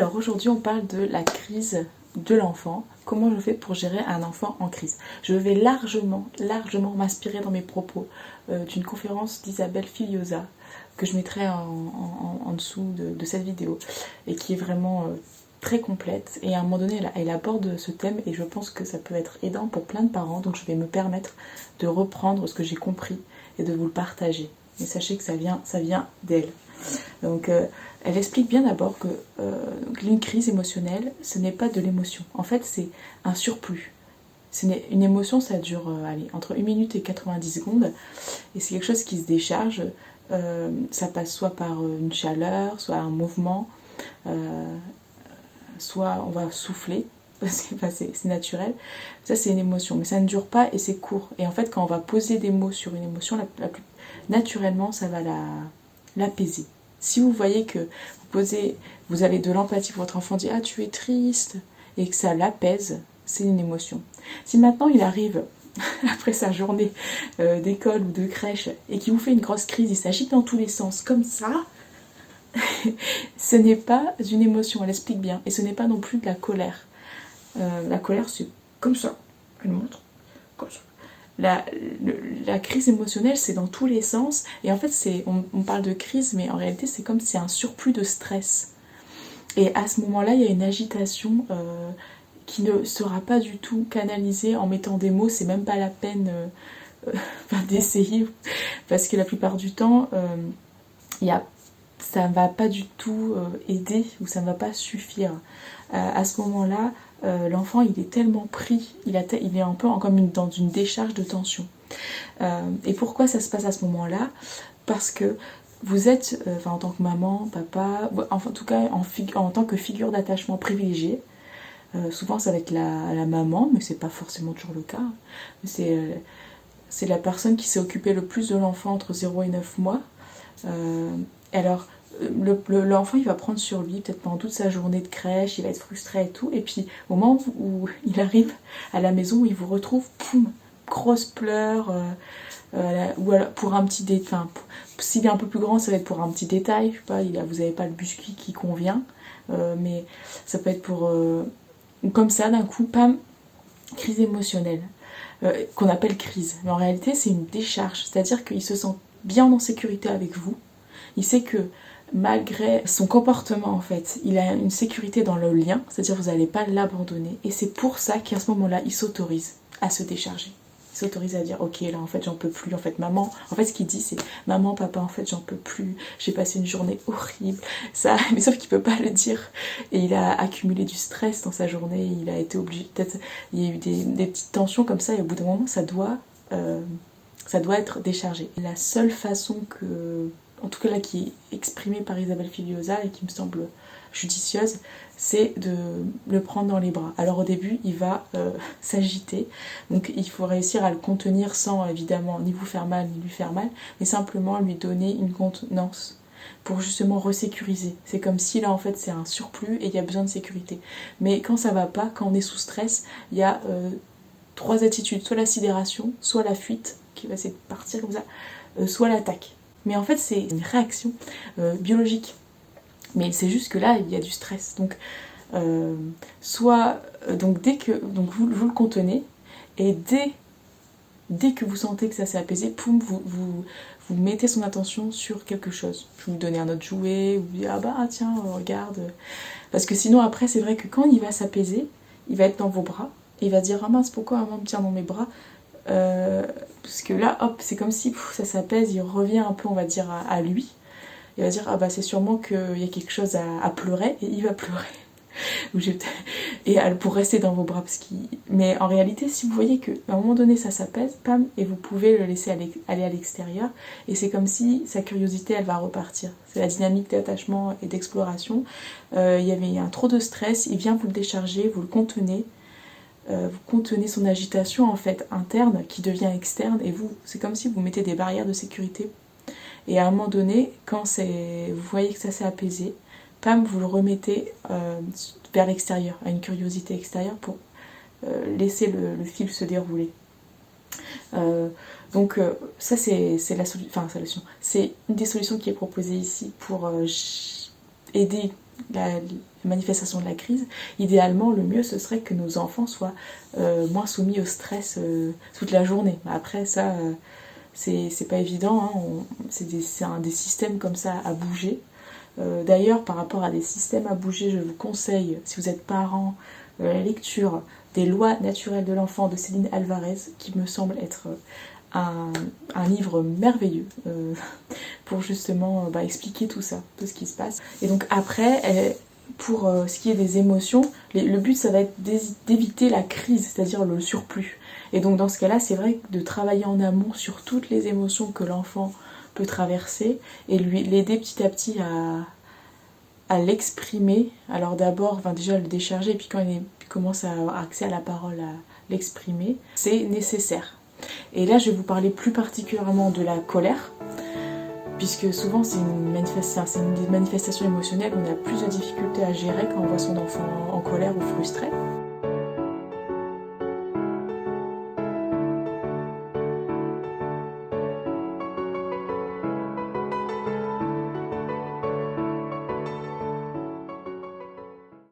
Alors aujourd'hui on parle de la crise de l'enfant, comment je fais pour gérer un enfant en crise. Je vais largement m'inspirer dans mes propos d'une conférence d'Isabelle Filiosa que je mettrai en dessous de cette vidéo et qui est vraiment très complète, et à un moment donné elle aborde ce thème et je pense que ça peut être aidant pour plein de parents, donc je vais me permettre de reprendre ce que j'ai compris et de vous le partager. Mais sachez que ça vient d'elle. Donc elle explique bien d'abord que une crise émotionnelle, ce n'est pas de l'émotion. En fait, c'est un surplus. Une émotion, ça dure entre 1 minute et 90 secondes. Et c'est quelque chose qui se décharge. Ça passe soit par une chaleur, soit un mouvement, soit on va souffler, parce que c'est naturel. Ça, c'est une émotion, mais ça ne dure pas et c'est court. Et en fait, quand on va poser des mots sur une émotion, naturellement, ça va l'apaiser. Si vous voyez que vous avez de l'empathie pour votre enfant, dit ah tu es triste, et que ça l'apaise, c'est une émotion. Si maintenant il arrive après sa journée d'école ou de crèche et qu'il vous fait une grosse crise, il s'agite dans tous les sens comme ça, ce n'est pas une émotion, elle explique bien, et ce n'est pas non plus de la colère. La colère c'est comme ça, elle montre comme ça. La crise émotionnelle, c'est dans tous les sens. Et en fait, on parle de crise, mais en réalité, c'est comme si c'est un surplus de stress. Et à ce moment-là, il y a une agitation qui ne sera pas du tout canalisée en mettant des mots. C'est même pas la peine d'essayer. Parce que la plupart du temps, ça ne va pas du tout aider ou ça ne va pas suffire. À ce moment-là, l'enfant il est tellement pris, il est un peu comme dans une décharge de tension. Et pourquoi ça se passe à ce moment-là? Parce que vous êtes, en tant que maman, papa, en tout cas en tant que figure d'attachement privilégiée, souvent ça va être la maman, mais c'est pas forcément toujours le cas. C'est la personne qui s'est occupée le plus de l'enfant entre 0 et 9 mois. Alors, l'enfant il va prendre sur lui peut-être pendant toute sa journée de crèche, il va être frustré et tout, et puis au moment où il arrive à la maison, où il vous retrouve, poum, grosse pleure, ou alors pour un petit détail, s'il est un peu plus grand ça va être pour un petit détail, je sais pas, vous n'avez pas le biscuit qui convient, mais ça peut être pour comme ça d'un coup, pam, crise émotionnelle, qu'on appelle crise, mais en réalité c'est une décharge, c'est-à-dire qu'il se sent bien en sécurité avec vous, il sait que malgré son comportement, en fait, il a une sécurité dans le lien, c'est-à-dire vous n'allez pas l'abandonner, et c'est pour ça qu'à ce moment-là, il s'autorise à se décharger. Il s'autorise à dire, ok, là, en fait, j'en peux plus, en fait, maman, en fait, ce qu'il dit, c'est, maman, papa, en fait, j'en peux plus, j'ai passé une journée horrible, ça, mais sauf qu'il peut pas le dire, et il a accumulé du stress dans sa journée, il a été obligé, peut-être, il y a eu des petites tensions comme ça, et au bout d'un moment, ça doit être déchargé. La seule façon en tout cas là qui est exprimée par Isabelle Filiosa et qui me semble judicieuse, c'est de le prendre dans les bras. Alors au début il va s'agiter, donc il faut réussir à le contenir sans évidemment ni vous faire mal ni lui faire mal, mais simplement lui donner une contenance pour justement resécuriser. C'est comme si là en fait c'est un surplus et il y a besoin de sécurité. Mais quand ça va pas, quand on est sous stress, il y a 3 attitudes, soit la sidération, soit la fuite qui va essayer de partir comme ça, soit l'attaque. Mais en fait, c'est une réaction biologique. Mais c'est juste que là, il y a du stress. Donc, donc vous le contenez, et dès que vous sentez que ça s'est apaisé, poum, vous mettez son attention sur quelque chose. Vous lui donnez un autre jouet, vous lui dites ah bah tiens, regarde. Parce que sinon, après, c'est vrai que quand il va s'apaiser, il va être dans vos bras, et il va se dire ah mince, pourquoi maman me tient dans mes bras? Parce que là, hop, c'est comme si ça s'apaise, il revient un peu, on va dire, à lui. Il va dire, ah bah c'est sûrement qu'il y a quelque chose à pleurer, et il va pleurer. Et pour rester dans vos bras. Mais en réalité, si vous voyez qu'à un moment donné, ça s'apaise, pam, et vous pouvez le laisser aller à l'extérieur, et c'est comme si sa curiosité, elle va repartir. C'est la dynamique d'attachement et d'exploration. Il y avait trop de stress, il vient vous le décharger, vous le contenez, vous contenez son agitation en fait interne qui devient externe, et c'est comme si vous mettez des barrières de sécurité, et à un moment donné quand vous voyez que ça s'est apaisé, pam, vous le remettez vers l'extérieur, à une curiosité extérieure pour laisser le fil se dérouler. Donc ça c'est la solution, c'est une des solutions qui est proposée ici pour aider la manifestation de la crise, idéalement le mieux ce serait que nos enfants soient moins soumis au stress toute la journée. Après ça, c'est pas évident, hein. C'est des systèmes comme ça à bouger. D'ailleurs, par rapport à des systèmes à bouger, je vous conseille, si vous êtes parent, la lecture des lois naturelles de l'enfant de Céline Alvarez, qui me semble être un livre merveilleux pour justement expliquer tout ça, tout ce qui se passe. Et donc après, pour ce qui est des émotions, le but ça va être d'éviter la crise, c'est-à-dire le surplus. Et donc dans ce cas-là, c'est vrai de travailler en amont sur toutes les émotions que l'enfant peut traverser et l'aider petit à petit à l'exprimer. Alors d'abord, déjà le décharger, et puis quand il commence à avoir accès à la parole, à l'exprimer, c'est nécessaire. Et là, je vais vous parler plus particulièrement de la colère, puisque souvent c'est une manifestation émotionnelle, on a plus de difficultés à gérer quand on voit son enfant en colère ou frustré.